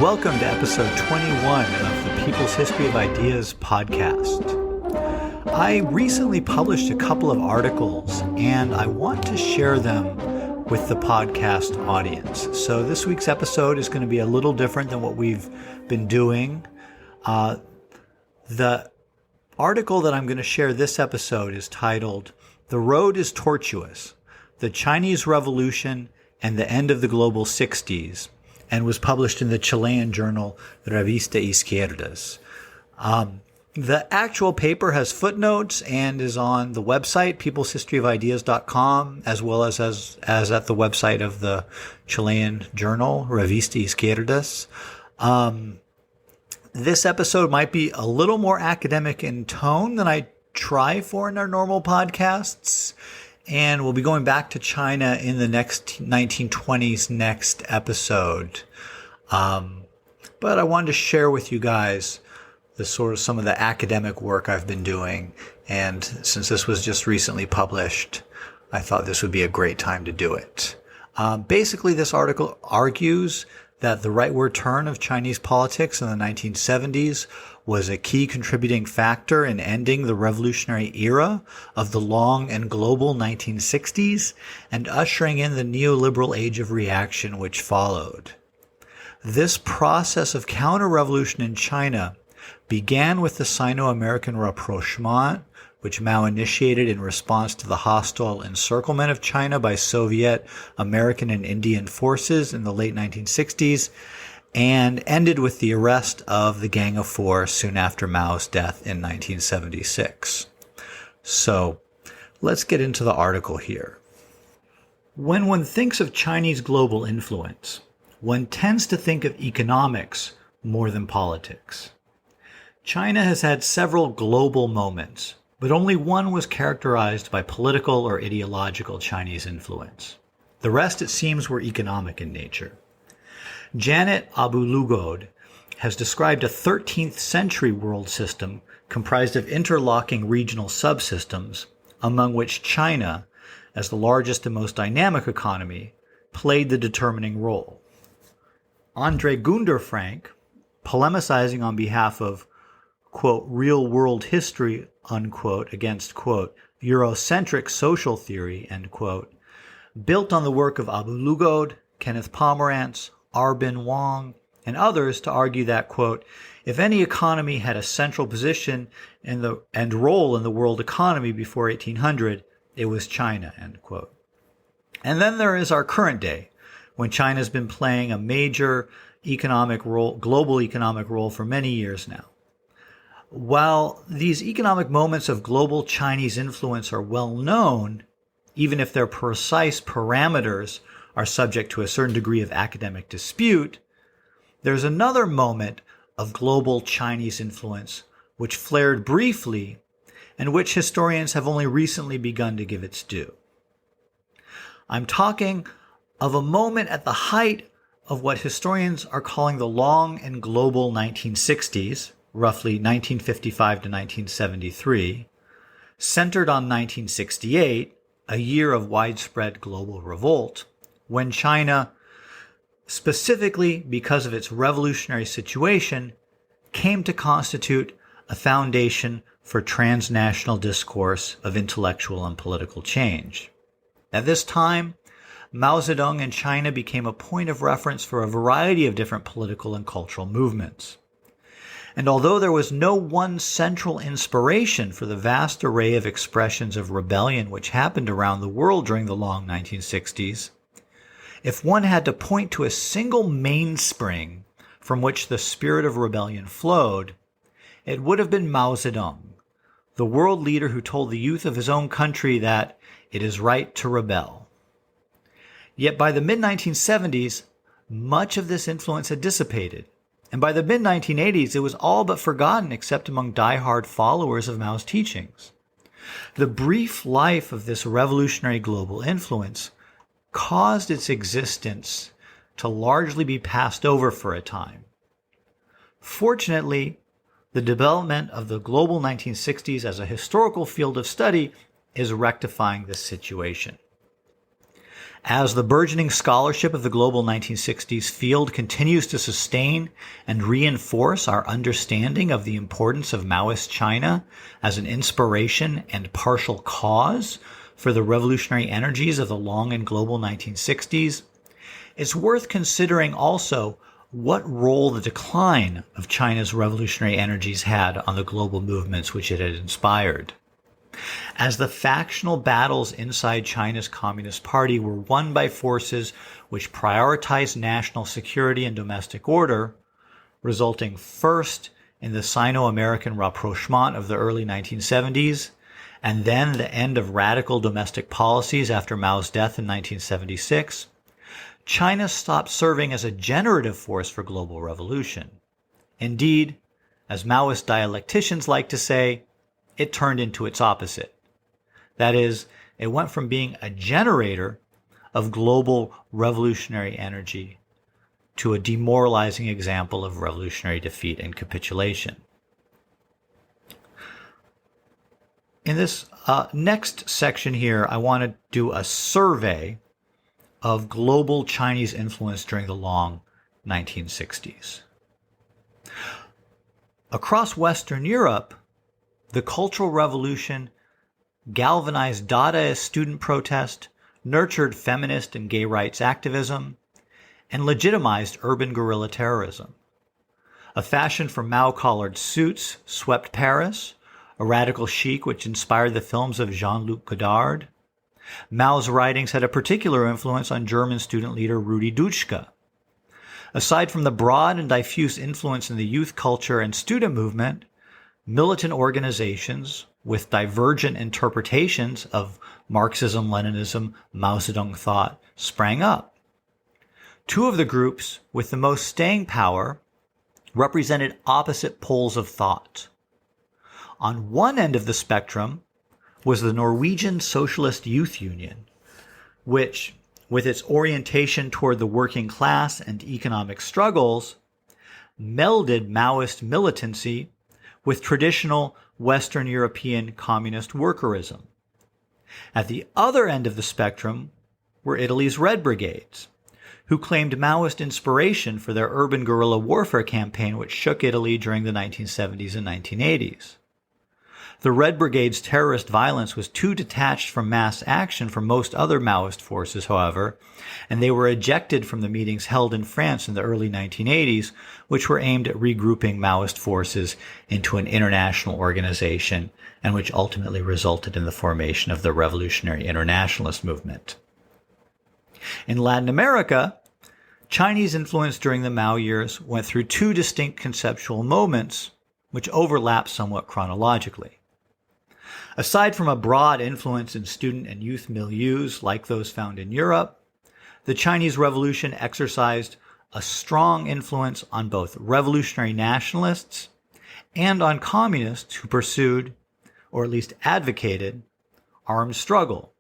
Welcome to episode 21 of the People's History of Ideas podcast. I recently published a couple of articles and I want to share them with the podcast audience. So this week's episode is going to be a little different than what we've been doing. The article that I'm going to share this episode is titled, "The Road is Tortuous, the Chinese Revolution and the End of the Global Sixties," and was published in the Chilean journal Revista Izquierdas. The actual paper has footnotes and is on the website, peopleshistoryofideas.com, as well as at the website of the Chilean journal, Revista Izquierdas. This episode might be a little more academic in tone than I try for in our normal podcasts. And we'll be going back to China in the next 1920s next episode. But I wanted to share with you guys some of the academic work I've been doing. And since this was just recently published, I thought this would be a great time to do it. Basically, this article argues that the rightward turn of Chinese politics in the 1970s was a key contributing factor in ending the revolutionary era of the long and global 1960s and ushering in the neoliberal age of reaction which followed. This process of counter-revolution in China began with the Sino-American rapprochement, which Mao initiated in response to the hostile encirclement of China by Soviet, American, and Indian forces in the late 1960s, and ended with the arrest of the Gang of Four soon after Mao's death in 1976. So let's get into the article here. When one thinks of Chinese global influence, one tends to think of economics more than politics. China has had several global moments, but only one was characterized by political or ideological Chinese influence. The rest, it seems, were economic in nature. Janet Abu-Lughod has described a 13th century world system comprised of interlocking regional subsystems, among which China, as the largest and most dynamic economy, played the determining role. Andre Gunderfrank, polemicizing on behalf of, quote, real world history, unquote, against, quote, Eurocentric social theory, end quote, built on the work of Abu-Lughod, Kenneth Pomerantz, Arbin Wang, and others to argue that, quote, if any economy had a central position and role in the world economy before 1800, it was China, end quote. And then there is our current day, when China has been playing a major global economic role for many years now. While these economic moments of global Chinese influence are well known, even if their precise parameters are subject to a certain degree of academic dispute, there's another moment of global Chinese influence which flared briefly and which historians have only recently begun to give its due. I'm talking of a moment at the height of what historians are calling the long and global 1960s, roughly 1955 to 1973, centered on 1968, a year of widespread global revolt, when China, specifically because of its revolutionary situation, came to constitute a foundation for transnational discourse of intellectual and political change. At this time, Mao Zedong and China became a point of reference for a variety of different political and cultural movements. And although there was no one central inspiration for the vast array of expressions of rebellion which happened around the world during the long 1960s, if one had to point to a single mainspring from which the spirit of rebellion flowed, it would have been Mao Zedong, the world leader who told the youth of his own country that it is right to rebel. Yet by the mid-1970s, much of this influence had dissipated, and by the mid-1980s, it was all but forgotten except among die-hard followers of Mao's teachings. The brief life of this revolutionary global influence caused its existence to largely be passed over for a time. Fortunately, the development of the global 1960s as a historical field of study is rectifying this situation. As the burgeoning scholarship of the global 1960s field continues to sustain and reinforce our understanding of the importance of Maoist China as an inspiration and partial cause for the revolutionary energies of the long and global 1960s, it's worth considering also what role the decline of China's revolutionary energies had on the global movements which it had inspired. As the factional battles inside China's Communist Party were won by forces which prioritized national security and domestic order, resulting first in the Sino-American rapprochement of the early 1970s, and then the end of radical domestic policies after Mao's death in 1976, China stopped serving as a generative force for global revolution. Indeed, as Maoist dialecticians like to say, it turned into its opposite. That is, it went from being a generator of global revolutionary energy to a demoralizing example of revolutionary defeat and capitulation. In this next section here, I want to do a survey of global Chinese influence during the long 1960s. Across Western Europe, the Cultural Revolution galvanized Dadaist student protest, nurtured feminist and gay rights activism, and legitimized urban guerrilla terrorism. A fashion for Mao-collared suits swept Paris, a radical chic which inspired the films of Jean-Luc Godard. Mao's writings had a particular influence on German student leader Rudi Dutschke. Aside from the broad and diffuse influence in the youth culture and student movement, militant organizations with divergent interpretations of Marxism, Leninism, Mao Zedong thought sprang up. Two of the groups with the most staying power represented opposite poles of thought. On one end of the spectrum was the Norwegian Socialist Youth Union, which, with its orientation toward the working class and economic struggles, melded Maoist militancy with traditional Western European communist workerism. At the other end of the spectrum were Italy's Red Brigades, who claimed Maoist inspiration for their urban guerrilla warfare campaign which shook Italy during the 1970s and 1980s. The Red Brigade's terrorist violence was too detached from mass action for most other Maoist forces, however, and they were ejected from the meetings held in France in the early 1980s, which were aimed at regrouping Maoist forces into an international organization and which ultimately resulted in the formation of the Revolutionary Internationalist movement. In Latin America, Chinese influence during the Mao years went through two distinct conceptual moments which overlap somewhat chronologically. Aside from a broad influence in student and youth milieus like those found in Europe, the Chinese Revolution exercised a strong influence on both revolutionary nationalists and on communists who pursued, or at least advocated, armed struggle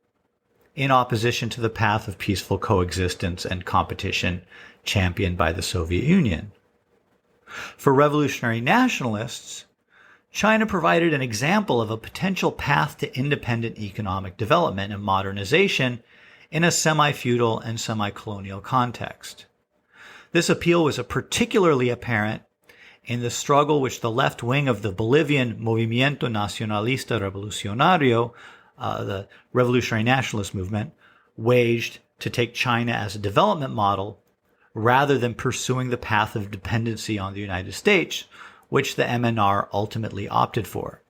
in opposition to the path of peaceful coexistence and competition championed by the Soviet Union. For revolutionary nationalists, China provided an example of a potential path to independent economic development and modernization in a semi-feudal and semi-colonial context. This appeal was particularly apparent in the struggle which the left wing of the Bolivian Movimiento Nacionalista Revolucionario, the revolutionary nationalist movement, waged to take China as a development model rather than pursuing the path of dependency on the United States, which the MNR ultimately opted for.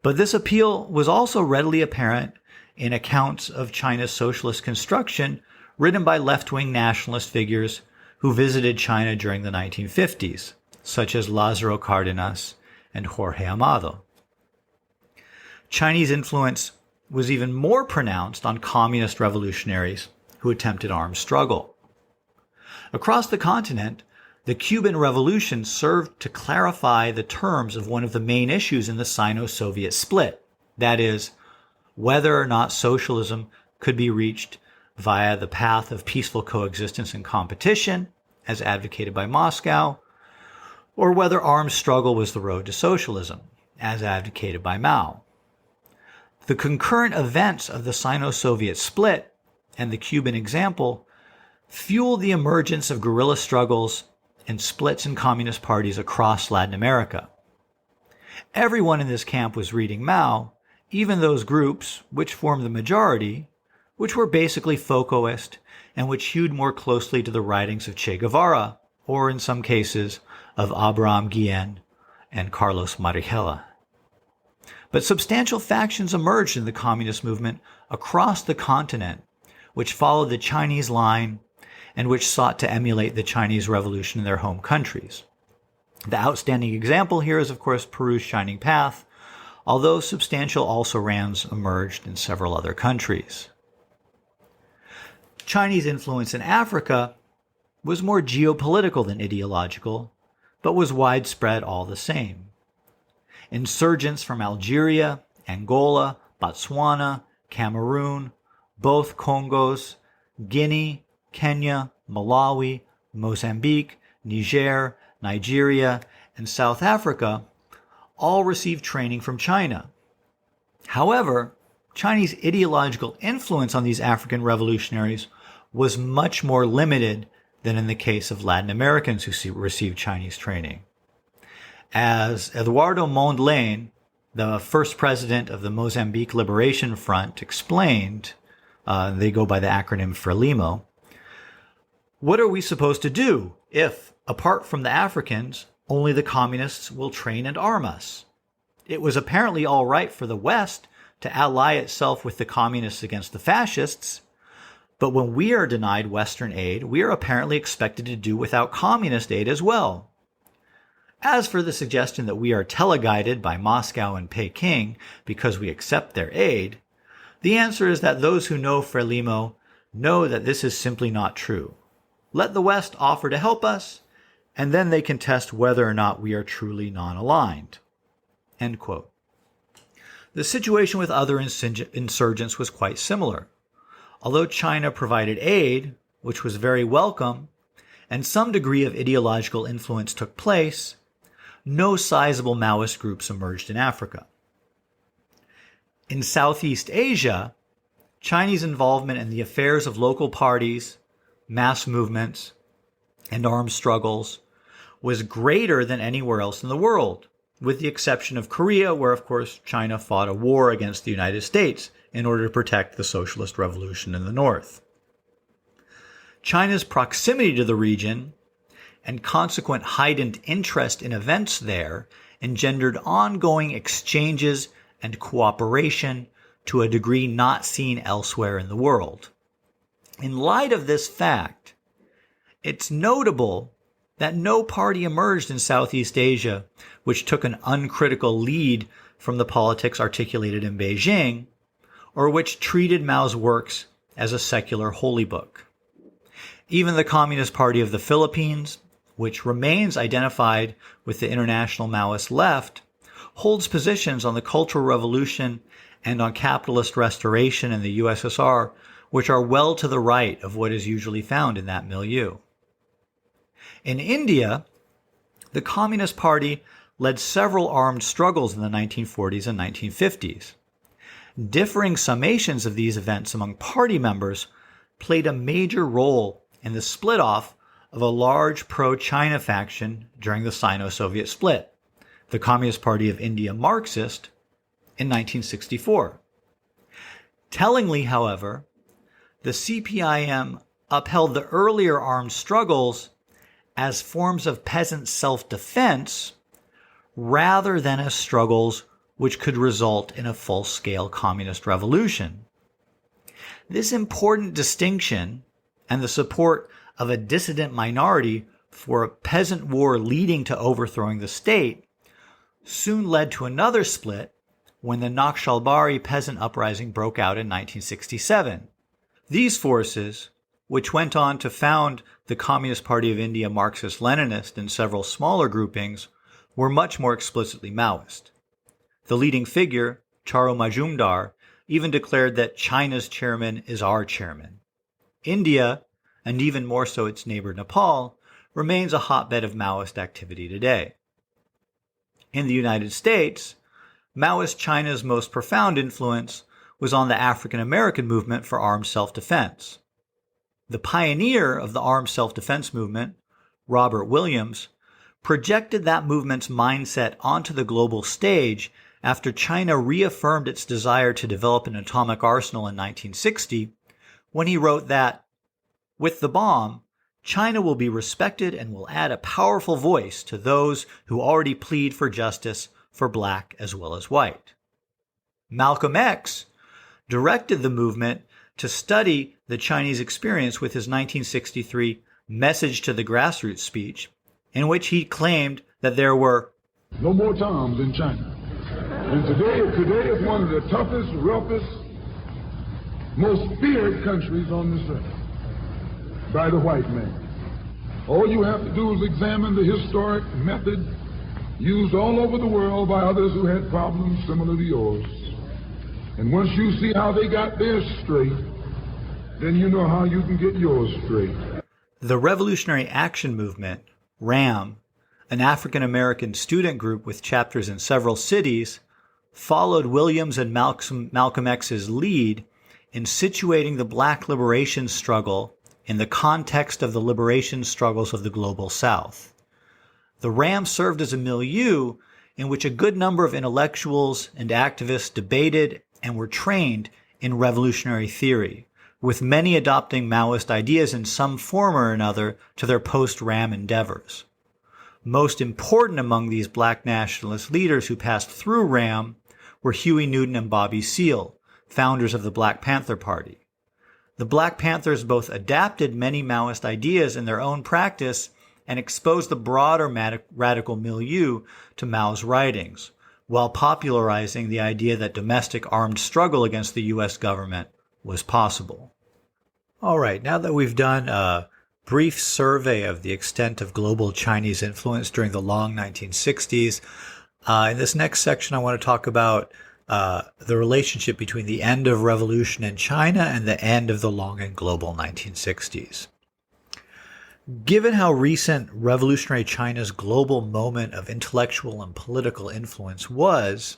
But this appeal was also readily apparent in accounts of China's socialist construction written by left-wing nationalist figures who visited China during the 1950s, such as Lázaro Cárdenas and Jorge Amado. Chinese influence was even more pronounced on communist revolutionaries who attempted armed struggle. Across the continent, the Cuban Revolution served to clarify the terms of one of the main issues in the Sino-Soviet split, that is, whether or not socialism could be reached via the path of peaceful coexistence and competition, as advocated by Moscow, or whether armed struggle was the road to socialism, as advocated by Mao. The concurrent events of the Sino-Soviet split and the Cuban example fueled the emergence of guerrilla struggles and splits in communist parties across Latin America. Everyone in this camp was reading Mao, even those groups, which formed the majority, which were basically Foucaultist and which hewed more closely to the writings of Che Guevara, or in some cases, of Abraham Guillen and Carlos Marighella. But substantial factions emerged in the communist movement across the continent, which followed the Chinese line and which sought to emulate the Chinese Revolution in their home countries. The outstanding example here is, of course, Peru's Shining Path, although substantial also-rans emerged in several other countries. Chinese influence in Africa was more geopolitical than ideological, but was widespread all the same. Insurgents from Algeria, Angola, Botswana, Cameroon, both Congos, Guinea, Kenya, Malawi, Mozambique, Niger, Nigeria, and South Africa all received training from China. However, Chinese ideological influence on these African revolutionaries was much more limited than in the case of Latin Americans who received Chinese training. As Eduardo Mondlane, the first president of the Mozambique Liberation Front, explained, they go by the acronym FRELIMO, what are we supposed to do if, apart from the Africans, only the communists will train and arm us? It was apparently all right for the West to ally itself with the communists against the fascists, but when we are denied Western aid, we are apparently expected to do without communist aid as well. As for the suggestion that we are teleguided by Moscow and Peking because we accept their aid, the answer is that those who know FRELIMO know that this is simply not true. Let the West offer to help us, and then they can test whether or not we are truly non-aligned. End quote. The situation with other insurgents was quite similar. Although China provided aid, which was very welcome, and some degree of ideological influence took place, no sizable Maoist groups emerged in Africa. In Southeast Asia, Chinese involvement in the affairs of local parties, mass movements, and armed struggles was greater than anywhere else in the world, with the exception of Korea, where, of course, China fought a war against the United States in order to protect the socialist revolution in the North. China's proximity to the region and consequent heightened interest in events there engendered ongoing exchanges and cooperation to a degree not seen elsewhere in the world. In light of this fact, it's notable that no party emerged in Southeast Asia which took an uncritical lead from the politics articulated in Beijing, or which treated Mao's works as a secular holy book. Even the Communist Party of the Philippines, which remains identified with the international Maoist left, holds positions on the Cultural Revolution and on capitalist restoration in the USSR, which are well to the right of what is usually found in that milieu. In India, the Communist Party led several armed struggles in the 1940s and 1950s. Differing summations of these events among party members played a major role in the split-off of a large pro-China faction during the Sino-Soviet split, the Communist Party of India Marxist, in 1964. Tellingly, however, the CPIM upheld the earlier armed struggles as forms of peasant self-defense rather than as struggles which could result in a full-scale communist revolution. This important distinction and the support of a dissident minority for a peasant war leading to overthrowing the state soon led to another split when the Naxalbari peasant uprising broke out in 1967. These forces, which went on to found the Communist Party of India Marxist-Leninist and several smaller groupings, were much more explicitly Maoist. The leading figure, Charu Majumdar, even declared that China's chairman is our chairman. India, and even more so its neighbor Nepal, remains a hotbed of Maoist activity today. In the United States, Maoist China's most profound influence was on the African American movement for armed self-defense. The pioneer of the armed self-defense movement, Robert Williams, projected that movement's mindset onto the global stage after China reaffirmed its desire to develop an atomic arsenal in 1960, when he wrote that, "With the bomb, China will be respected and will add a powerful voice to those who already plead for justice for black as well as white." Malcolm X directed the movement to study the Chinese experience with his 1963 Message to the Grassroots speech, in which he claimed that there were no more Toms in China. And today is one of the toughest, roughest, most feared countries on this earth by the white man. All you have to do is examine the historic method used all over the world by others who had problems similar to yours. And once you see how they got theirs straight, then you know how you can get yours straight. The Revolutionary Action Movement, RAM, an African American student group with chapters in several cities, followed Williams and Malcolm X's lead in situating the black liberation struggle in the context of the liberation struggles of the global South. The RAM served as a milieu in which a good number of intellectuals and activists debated and were trained in revolutionary theory, with many adopting Maoist ideas in some form or another to their post-RAM endeavors. Most important among these black nationalist leaders who passed through RAM were Huey Newton and Bobby Seale, founders of the Black Panther Party. The Black Panthers both adapted many Maoist ideas in their own practice and exposed the broader radical milieu to Mao's writings, while popularizing the idea that domestic armed struggle against the U.S. government was possible. All right, now that we've done a brief survey of the extent of global Chinese influence during the long 1960s, in this next section I want to talk about the relationship between the end of revolution in China and the end of the long and global 1960s. Given how recent revolutionary China's global moment of intellectual and political influence was,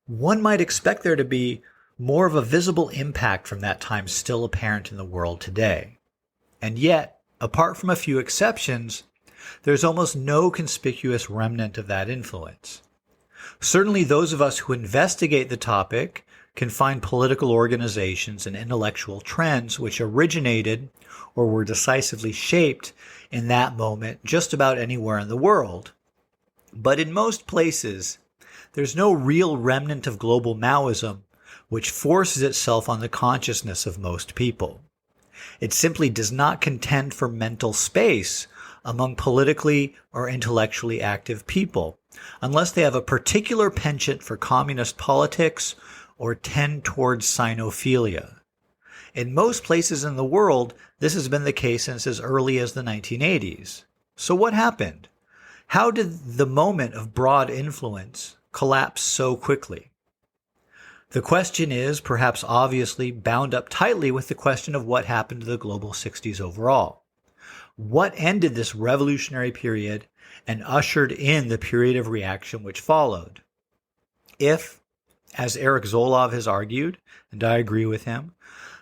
one might expect there to be more of a visible impact from that time still apparent in the world today. And yet, apart from a few exceptions, there's almost no conspicuous remnant of that influence. Certainly those of us who investigate the topic can find political organizations and intellectual trends which originated or were decisively shaped in that moment just about anywhere in the world. But in most places, there's no real remnant of global Maoism which forces itself on the consciousness of most people. It simply does not contend for mental space among politically or intellectually active people, unless they have a particular penchant for communist politics or tend towards sinophilia. In most places in the world, this has been the case since as early as the 1980s. So what happened? How did the moment of broad influence collapse so quickly? The question is, perhaps obviously, bound up tightly with the question of what happened to the global 60s overall. What ended this revolutionary period and ushered in the period of reaction which followed? If, as Eric Zolov has argued, and I agree with him,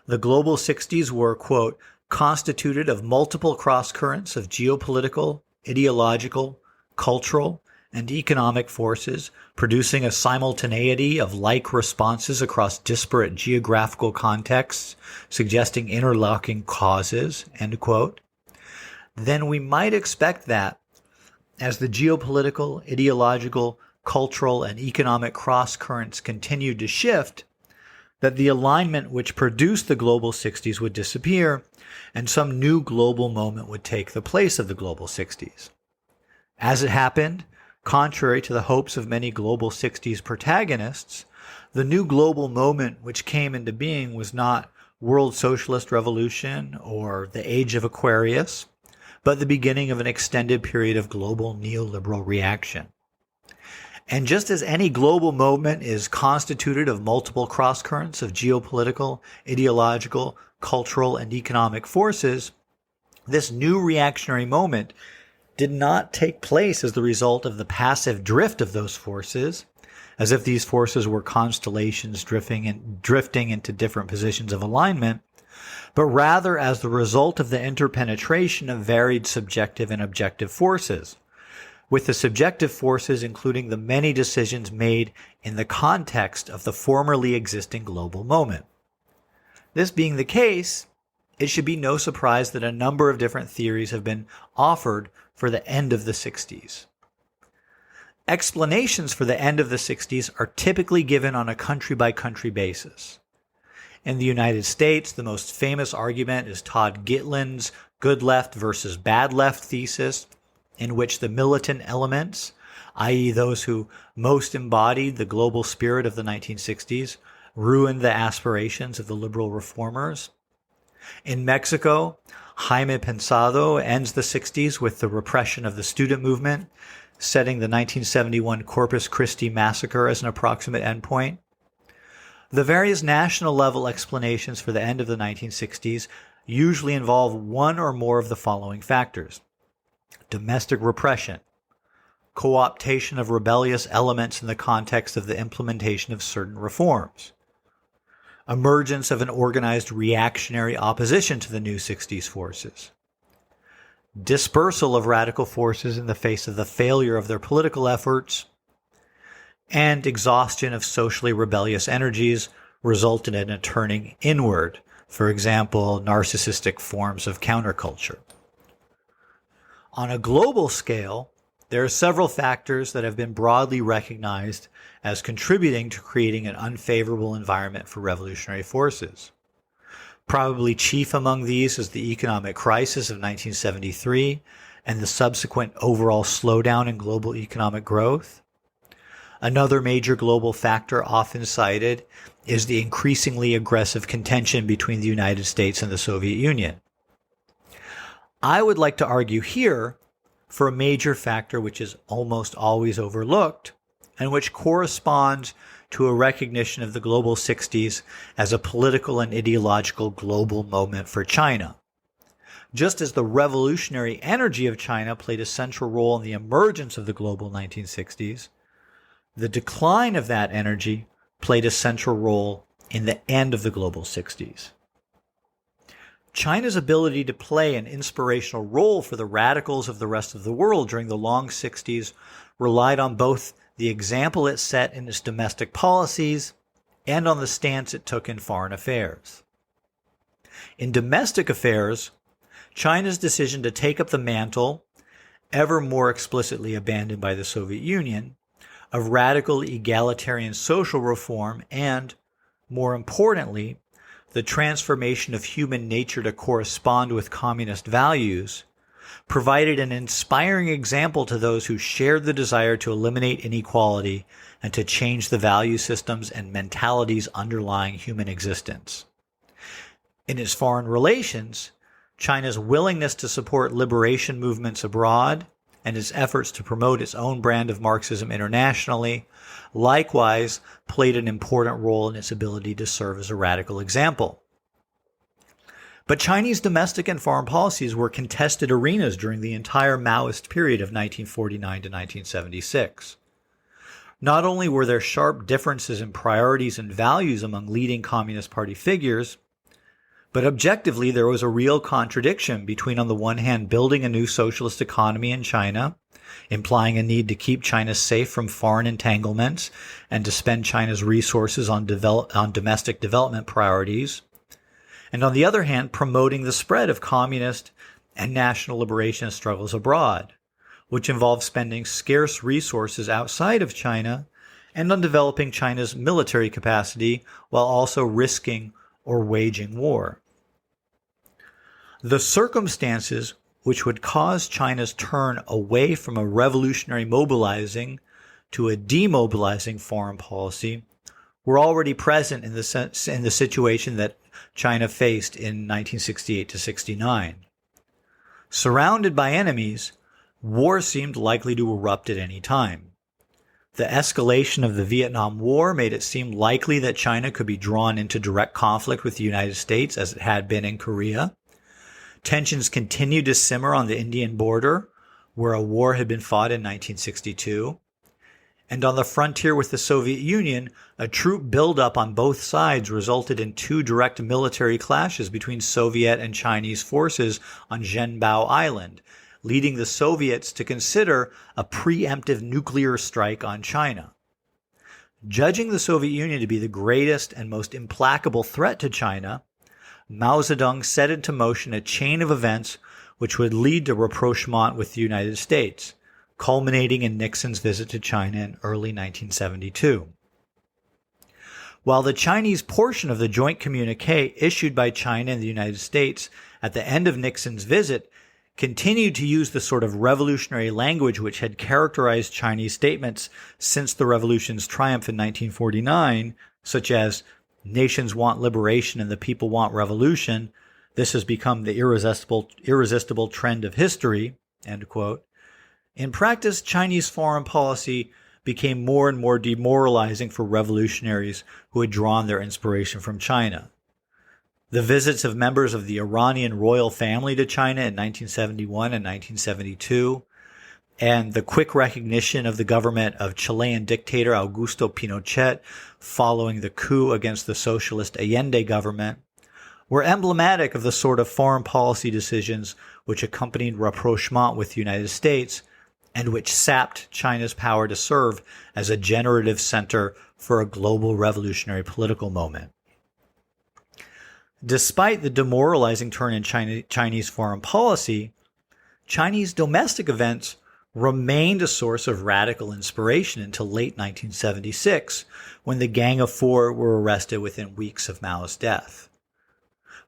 the global 60s were, quote, constituted of multiple cross-currents of geopolitical, ideological, cultural, and economic forces, producing a simultaneity of like responses across disparate geographical contexts, suggesting interlocking causes, end quote, then we might expect that, as the geopolitical, ideological, cultural, and economic cross-currents continued to shift, that the alignment which produced the global 60s would disappear, and some new global moment would take the place of the global 60s. As it happened, contrary to the hopes of many global 60s protagonists, the new global moment which came into being was not world socialist revolution or the age of Aquarius, but the beginning of an extended period of global neoliberal reaction. And just as any global movement is constituted of multiple cross-currents of geopolitical, ideological, cultural, and economic forces, this new reactionary moment did not take place as the result of the passive drift of those forces. as if these forces were constellations drifting into different positions of alignment, but rather as the result of the interpenetration of varied subjective and objective forces, with the subjective forces including the many decisions made in the context of the formerly existing global moment. This being the case, it should be no surprise that a number of different theories have been offered for the end of the 60s. Explanations for the end of the 60s are typically given on a country-by-country basis. In the United States, the most famous argument is Todd Gitlin's good left versus bad left thesis, in which the militant elements, i.e. those who most embodied the global spirit of the 1960s, ruined the aspirations of the liberal reformers. In Mexico, Jaime Pensado ends the 60s with the repression of the student movement, setting the 1971 Corpus Christi massacre as an approximate endpoint. The various national level explanations for the end of the 1960s usually involve one or more of the following factors: domestic repression, co-optation of rebellious elements in the context of the implementation of certain reforms, emergence of an organized reactionary opposition to the new 60s forces, dispersal of radical forces in the face of the failure of their political efforts, and exhaustion of socially rebellious energies resulted in a turning inward, for example, narcissistic forms of counterculture. On a global scale, there are several factors that have been broadly recognized as contributing to creating an unfavorable environment for revolutionary forces. Probably chief among these is the economic crisis of 1973 and the subsequent overall slowdown in global economic growth. Another major global factor often cited is the increasingly aggressive contention between the United States and the Soviet Union. I would like to argue here for a major factor which is almost always overlooked and which corresponds to a recognition of the global 60s as a political and ideological global moment for China. Just as the revolutionary energy of China played a central role in the emergence of the global 1960s, the decline of that energy played a central role in the end of the global 60s. China's ability to play an inspirational role for the radicals of the rest of the world during the long 60s relied on both the example it set in its domestic policies and on the stance it took in foreign affairs. In domestic affairs, China's decision to take up the mantle, ever more explicitly abandoned by the Soviet Union, of radical egalitarian social reform and, more importantly, the transformation of human nature to correspond with communist values, provided an inspiring example to those who shared the desire to eliminate inequality and to change the value systems and mentalities underlying human existence. In its foreign relations, China's willingness to support liberation movements abroad and its efforts to promote its own brand of Marxism internationally likewise played an important role in its ability to serve as a radical example. But Chinese domestic and foreign policies were contested arenas during the entire Maoist period of 1949 to 1976. Not only were there sharp differences in priorities and values among leading Communist Party figures, but objectively there was a real contradiction between, on the one hand, building a new socialist economy in China, implying a need to keep China safe from foreign entanglements and to spend China's resources on domestic development priorities, and on the other hand, promoting the spread of communist and national liberation struggles abroad, which involved spending scarce resources outside of China and on developing China's military capacity while also risking or waging war. The circumstances which would cause China's turn away from a revolutionary mobilizing to a demobilizing foreign policy were already present in the situation that China faced in 1968 to 69. Surrounded by enemies, war seemed likely to erupt at any time. The escalation of the Vietnam War made it seem likely that China could be drawn into direct conflict with the United States as it had been in Korea. Tensions continued to simmer on the Indian border, where a war had been fought in 1962. And on the frontier with the Soviet Union, a troop buildup on both sides resulted in 2 direct military clashes between Soviet and Chinese forces on Zhenbao Island, leading the Soviets to consider a preemptive nuclear strike on China. Judging the Soviet Union to be the greatest and most implacable threat to China, Mao Zedong set into motion a chain of events which would lead to rapprochement with the United States, culminating in Nixon's visit to China in early 1972. While the Chinese portion of the joint communiqué issued by China and the United States at the end of Nixon's visit continued to use the sort of revolutionary language which had characterized Chinese statements since the revolution's triumph in 1949, such as, "Nations want liberation and the people want revolution. This has become the irresistible trend of history," end quote. In practice, Chinese foreign policy became more and more demoralizing for revolutionaries who had drawn their inspiration from China. The visits of members of the Iranian royal family to China in 1971 and 1972, and the quick recognition of the government of Chilean dictator Augusto Pinochet following the coup against the socialist Allende government, were emblematic of the sort of foreign policy decisions which accompanied rapprochement with the United States and which sapped China's power to serve as a generative center for a global revolutionary political moment. Despite the demoralizing turn in Chinese foreign policy, Chinese domestic events remained a source of radical inspiration until late 1976, when the Gang of Four were arrested within weeks of Mao's death.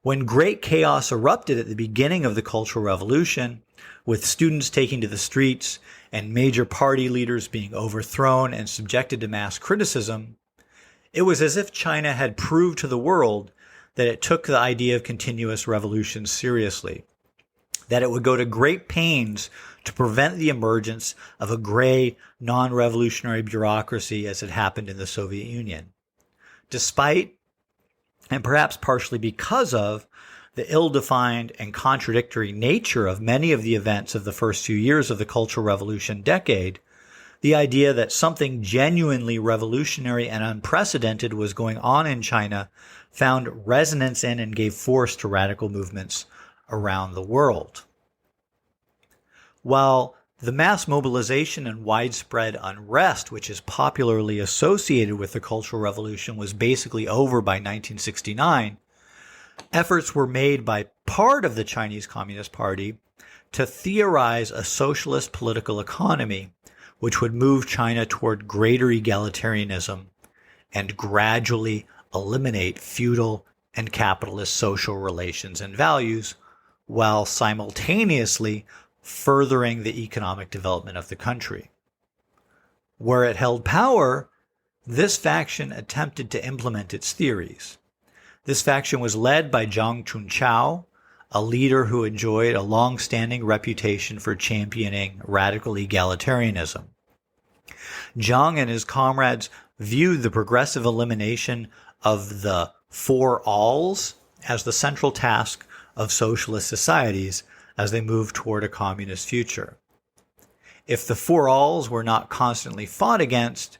When great chaos erupted at the beginning of the Cultural Revolution, with students taking to the streets and major party leaders being overthrown and subjected to mass criticism, it was as if China had proved to the world that it took the idea of continuous revolution seriously, that it would go to great pains to prevent the emergence of a gray, non-revolutionary bureaucracy as had happened in the Soviet Union. Despite, and perhaps partially because of, the ill-defined and contradictory nature of many of the events of the first few years of the Cultural Revolution decade, the idea that something genuinely revolutionary and unprecedented was going on in China found resonance in and gave force to radical movements around the world. While the mass mobilization and widespread unrest, which is popularly associated with the Cultural Revolution, was basically over by 1969, efforts were made by part of the Chinese Communist Party to theorize a socialist political economy which would move China toward greater egalitarianism and gradually eliminate feudal and capitalist social relations and values, while simultaneously furthering the economic development of the country. Where it held power, this faction attempted to implement its theories. This faction was led by Zhang Chunqiao, a leader who enjoyed a long-standing reputation for championing radical egalitarianism. Zhang and his comrades viewed the progressive elimination of the four alls as the central task of socialist societies as they moved toward a communist future. If the four alls were not constantly fought against,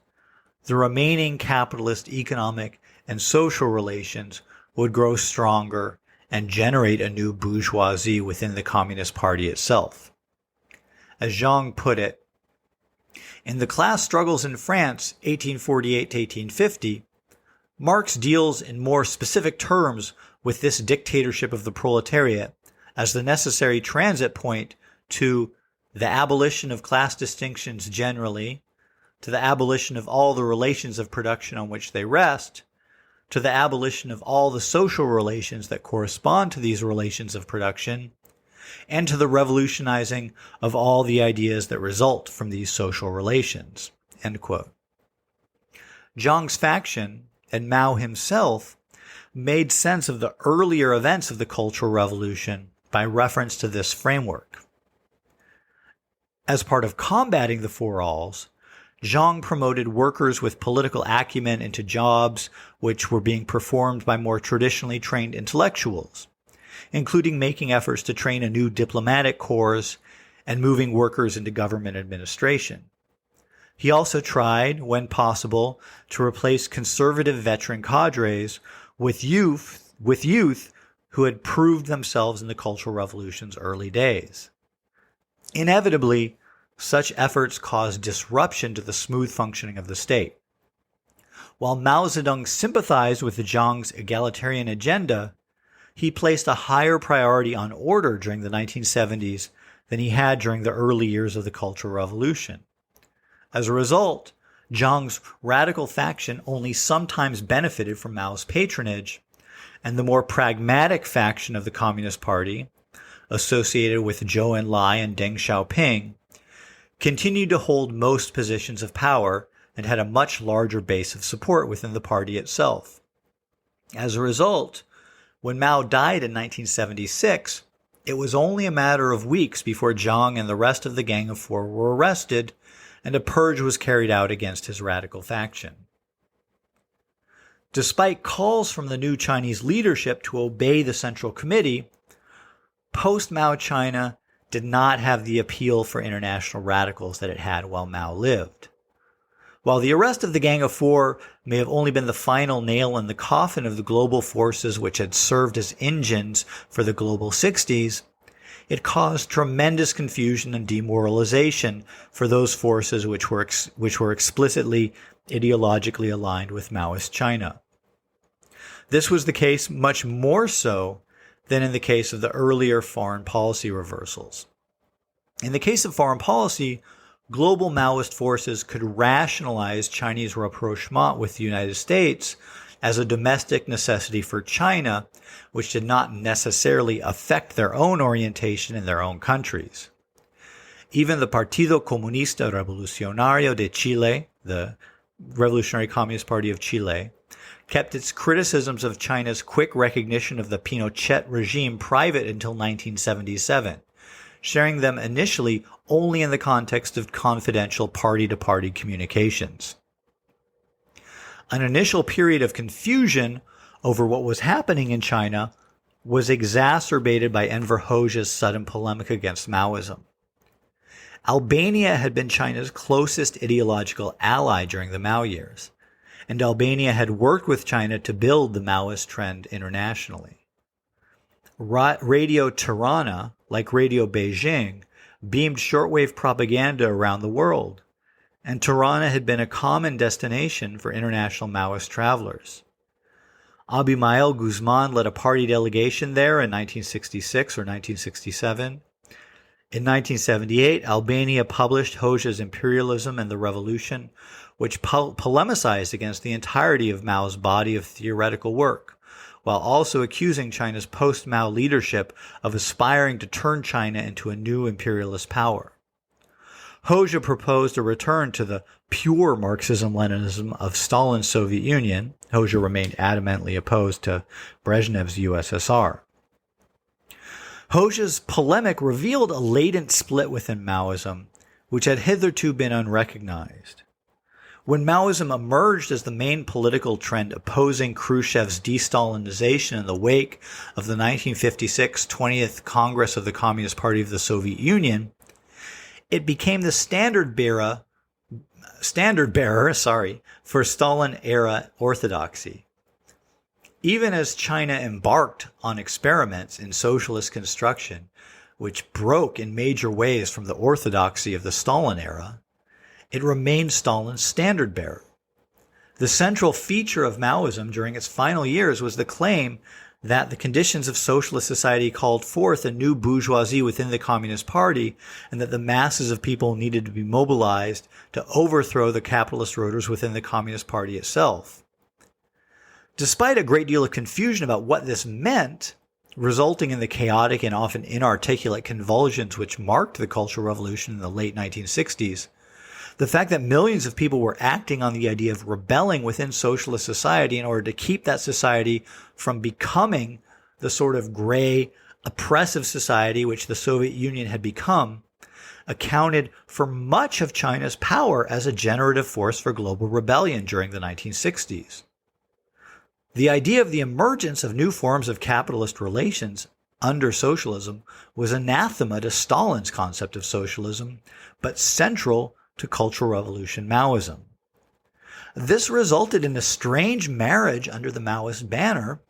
the remaining capitalist economic and social relations would grow stronger and generate a new bourgeoisie within the Communist Party itself. As Zhang put it, in the class struggles in France, 1848 to 1850, Marx deals in more specific terms with this dictatorship of the proletariat as the necessary transit point to the abolition of class distinctions generally, to the abolition of all the relations of production on which they rest, to the abolition of all the social relations that correspond to these relations of production, and to the revolutionizing of all the ideas that result from these social relations." End quote. Zhang's faction, and Mao himself, made sense of the earlier events of the Cultural Revolution by reference to this framework. As part of combating the four alls, Zhang promoted workers with political acumen into jobs which were being performed by more traditionally trained intellectuals, including making efforts to train a new diplomatic corps and moving workers into government administration. He also tried, when possible, to replace conservative veteran cadres with youth who had proved themselves in the Cultural Revolution's early days. Inevitably, such efforts caused disruption to the smooth functioning of the state. While Mao Zedong sympathized with the Jiang's egalitarian agenda, he placed a higher priority on order during the 1970s than he had during the early years of the Cultural Revolution. As a result, Jiang's radical faction only sometimes benefited from Mao's patronage, and the more pragmatic faction of the Communist Party, associated with Zhou Enlai and Deng Xiaoping, continued to hold most positions of power and had a much larger base of support within the party itself. As a result, when Mao died in 1976, it was only a matter of weeks before Jiang and the rest of the Gang of Four were arrested, and a purge was carried out against his radical faction. Despite calls from the new Chinese leadership to obey the Central Committee, post-Mao China did not have the appeal for international radicals that it had while Mao lived. While the arrest of the Gang of Four may have only been the final nail in the coffin of the global forces which had served as engines for the global Sixties, it caused tremendous confusion and demoralization for those forces which were explicitly ideologically aligned with Maoist China. This was the case much more so than in the case of the earlier foreign policy reversals. In the case of foreign policy, global Maoist forces could rationalize Chinese rapprochement with the United States as a domestic necessity for China, which did not necessarily affect their own orientation in their own countries. Even the Partido Comunista Revolucionario de Chile, the Revolutionary Communist Party of Chile, kept its criticisms of China's quick recognition of the Pinochet regime private until 1977, sharing them initially only in the context of confidential party-to-party communications. An initial period of confusion over what was happening in China was exacerbated by Enver Hoxha's sudden polemic against Maoism. Albania had been China's closest ideological ally during the Mao years, and Albania had worked with China to build the Maoist trend internationally. Radio Tirana, like Radio Beijing, beamed shortwave propaganda around the world, and Tirana had been a common destination for international Maoist travelers. Abimael Guzman led a party delegation there in 1966 or 1967. In 1978, Albania published Hoxha's Imperialism and the Revolution, which polemicized against the entirety of Mao's body of theoretical work, while also accusing China's post-Mao leadership of aspiring to turn China into a new imperialist power. Hoxha proposed a return to the pure Marxism-Leninism of Stalin's Soviet Union. Hoxha remained adamantly opposed to Brezhnev's USSR. Hoxha's polemic revealed a latent split within Maoism, which had hitherto been unrecognized. When Maoism emerged as the main political trend opposing Khrushchev's de-Stalinization in the wake of the 1956 20th Congress of the Communist Party of the Soviet Union, it became the standard bearer for Stalin-era orthodoxy. Even as China embarked on experiments in socialist construction, which broke in major ways from the orthodoxy of the Stalin era, it remained Stalin's standard bearer. The central feature of Maoism during its final years was the claim that the conditions of socialist society called forth a new bourgeoisie within the Communist Party, and that the masses of people needed to be mobilized to overthrow the capitalist rulers within the Communist Party itself. Despite a great deal of confusion about what this meant, resulting in the chaotic and often inarticulate convulsions which marked the Cultural Revolution in the late 1960s, the fact that millions of people were acting on the idea of rebelling within socialist society in order to keep that society from becoming the sort of gray, oppressive society which the Soviet Union had become, accounted for much of China's power as a generative force for global rebellion during the 1960s. The idea of the emergence of new forms of capitalist relations under socialism was anathema to Stalin's concept of socialism, but central to Cultural Revolution Maoism. This resulted in a strange marriage under the Maoist banner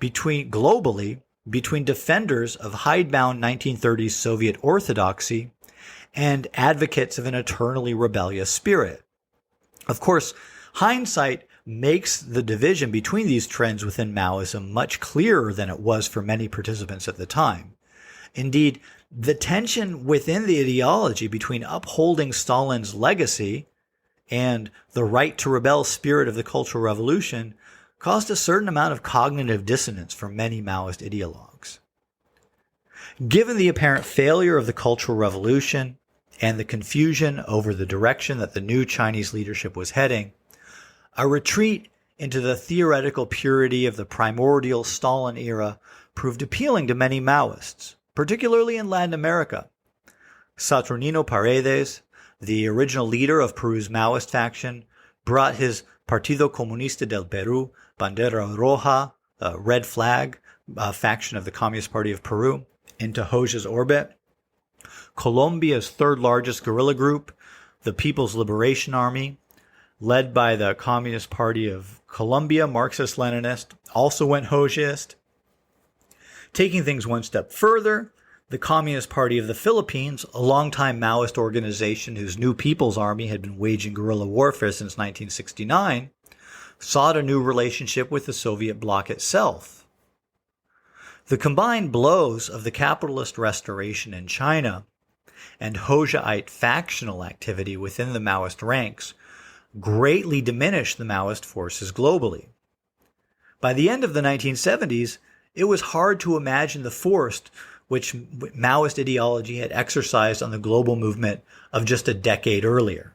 globally between defenders of hidebound 1930s Soviet orthodoxy and advocates of an eternally rebellious spirit. Of course, hindsight makes the division between these trends within Maoism much clearer than it was for many participants at the time. Indeed, the tension within the ideology between upholding Stalin's legacy and the right to rebel spirit of the Cultural Revolution caused a certain amount of cognitive dissonance for many Maoist ideologues. Given the apparent failure of the Cultural Revolution and the confusion over the direction that the new Chinese leadership was heading, a retreat into the theoretical purity of the primordial Stalin era proved appealing to many Maoists, particularly in Latin America. Saturnino Paredes, the original leader of Peru's Maoist faction, brought his Partido Comunista del Perú, Bandera Roja, red flag, faction of the Communist Party of Peru, into Hoxha's orbit. Colombia's third largest guerrilla group, the People's Liberation Army, led by the Communist Party of Colombia, Marxist-Leninist, also went Hoxhaist. Taking things one step further, the Communist Party of the Philippines, a longtime Maoist organization whose New People's Army had been waging guerrilla warfare since 1969, sought a new relationship with the Soviet bloc itself. The combined blows of the capitalist restoration in China and Hoxhaite factional activity within the Maoist ranks greatly diminished the Maoist forces globally. By the end of the 1970s, it was hard to imagine the force which Maoist ideology had exercised on the global movement of just a decade earlier.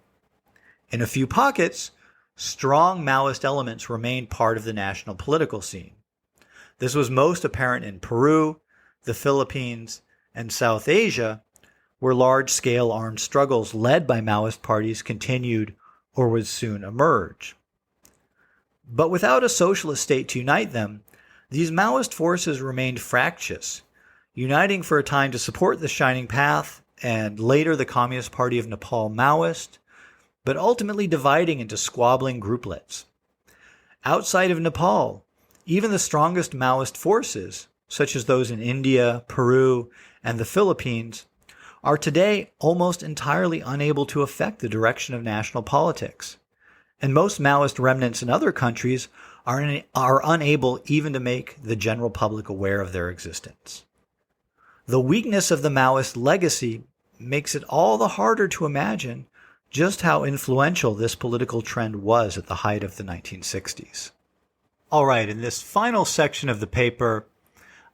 In a few pockets, strong Maoist elements remained part of the national political scene. This was most apparent in Peru, the Philippines, and South Asia, where large-scale armed struggles led by Maoist parties continued or would soon emerge. But without a socialist state to unite them, these Maoist forces remained fractious, uniting for a time to support the Shining Path and later the Communist Party of Nepal Maoist, but ultimately dividing into squabbling grouplets. Outside of Nepal, even the strongest Maoist forces, such as those in India, Peru, and the Philippines, are today almost entirely unable to affect the direction of national politics. And most Maoist remnants in other countries are unable even to make the general public aware of their existence. The weakness of the Maoist legacy makes it all the harder to imagine just how influential this political trend was at the height of the 1960s. All right, in this final section of the paper,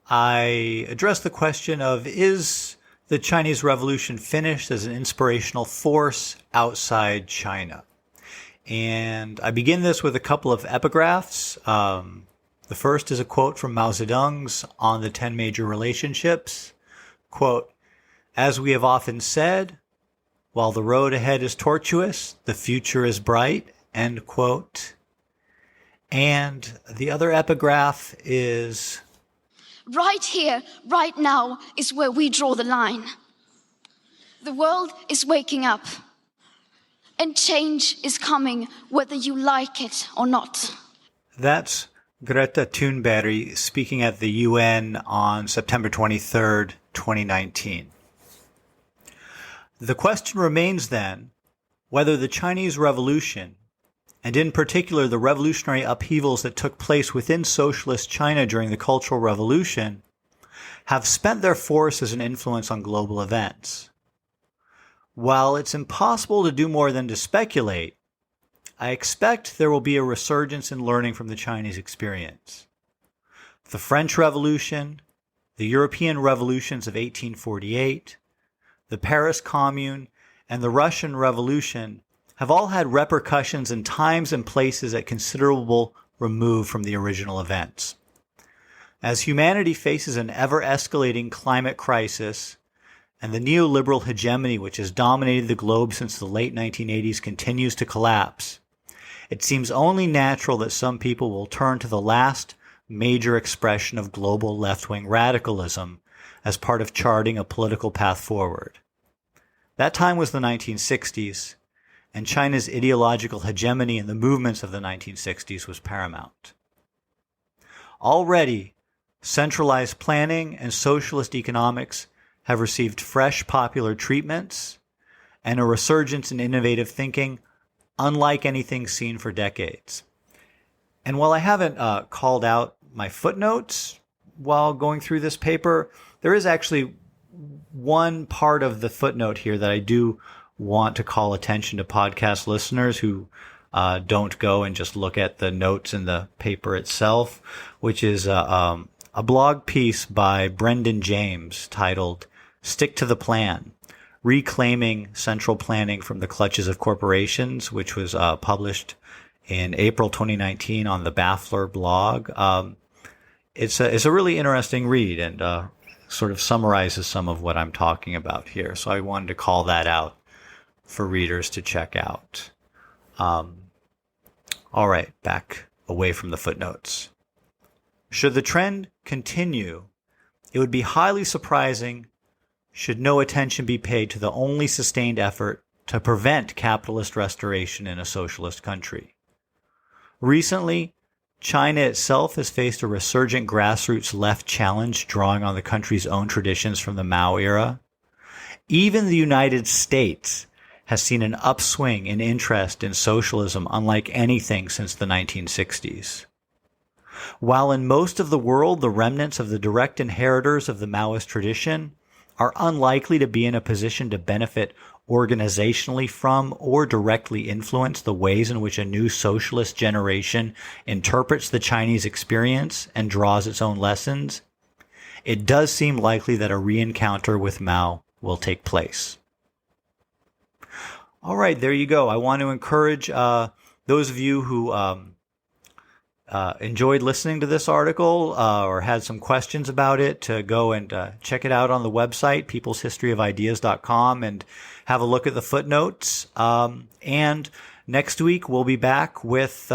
I address the question of, is the Chinese Revolution finished as an inspirational force outside China? And I begin this with a couple of epigraphs. The first is a quote from Mao Zedong's On the 10 Major Relationships. Quote, "As we have often said, while the road ahead is tortuous, the future is bright." End quote. And the other epigraph is, "Right here, right now is where we draw the line. The world is waking up, and change is coming whether you like it or not." That's Greta Thunberg speaking at the UN on September 23rd, 2019. The question remains then whether the Chinese Revolution, and in particular the revolutionary upheavals that took place within socialist China during the Cultural Revolution, have spent their force as an influence on global events. While it's impossible to do more than to speculate, I expect there will be a resurgence in learning from the Chinese experience. The French Revolution, the European revolutions of 1848, the Paris Commune, and the Russian Revolution have all had repercussions in times and places at considerable remove from the original events. As humanity faces an ever-escalating climate crisis, and the neoliberal hegemony which has dominated the globe since the late 1980s continues to collapse, it seems only natural that some people will turn to the last major expression of global left-wing radicalism as part of charting a political path forward. That time was the 1960s, and China's ideological hegemony in the movements of the 1960s was paramount. Already, centralized planning and socialist economics have received fresh popular treatments and a resurgence in innovative thinking unlike anything seen for decades. And while I haven't called out my footnotes while going through this paper, there is actually one part of the footnote here that I do want to call attention to podcast listeners who don't go and just look at the notes in the paper itself, which is a blog piece by Brendan James titled "Stick to the Plan: Reclaiming Central Planning from the Clutches of Corporations," which was published in April 2019 on the Baffler blog. It's a really interesting read and sort of summarizes some of what I'm talking about here. So I wanted to call that out for readers to check out. All right, back away from the footnotes. Should the trend continue, it would be highly surprising should no attention be paid to the only sustained effort to prevent capitalist restoration in a socialist country. Recently, China itself has faced a resurgent grassroots left challenge drawing on the country's own traditions from the Mao era. Even the United States has seen an upswing in interest in socialism unlike anything since the 1960s. While in most of the world the remnants of the direct inheritors of the Maoist tradition are unlikely to be in a position to benefit organizationally from or directly influence the ways in which a new socialist generation interprets the Chinese experience and draws its own lessons, it does seem likely that a re-encounter with Mao will take place. All right, there you go. I want to encourage those of you who enjoyed listening to this article or had some questions about it to go and check it out on the website, peopleshistoryofideas.com, and have a look at the footnotes. And next week, we'll be back with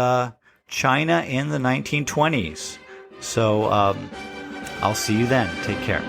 China in the 1920s. So I'll see you then. Take care.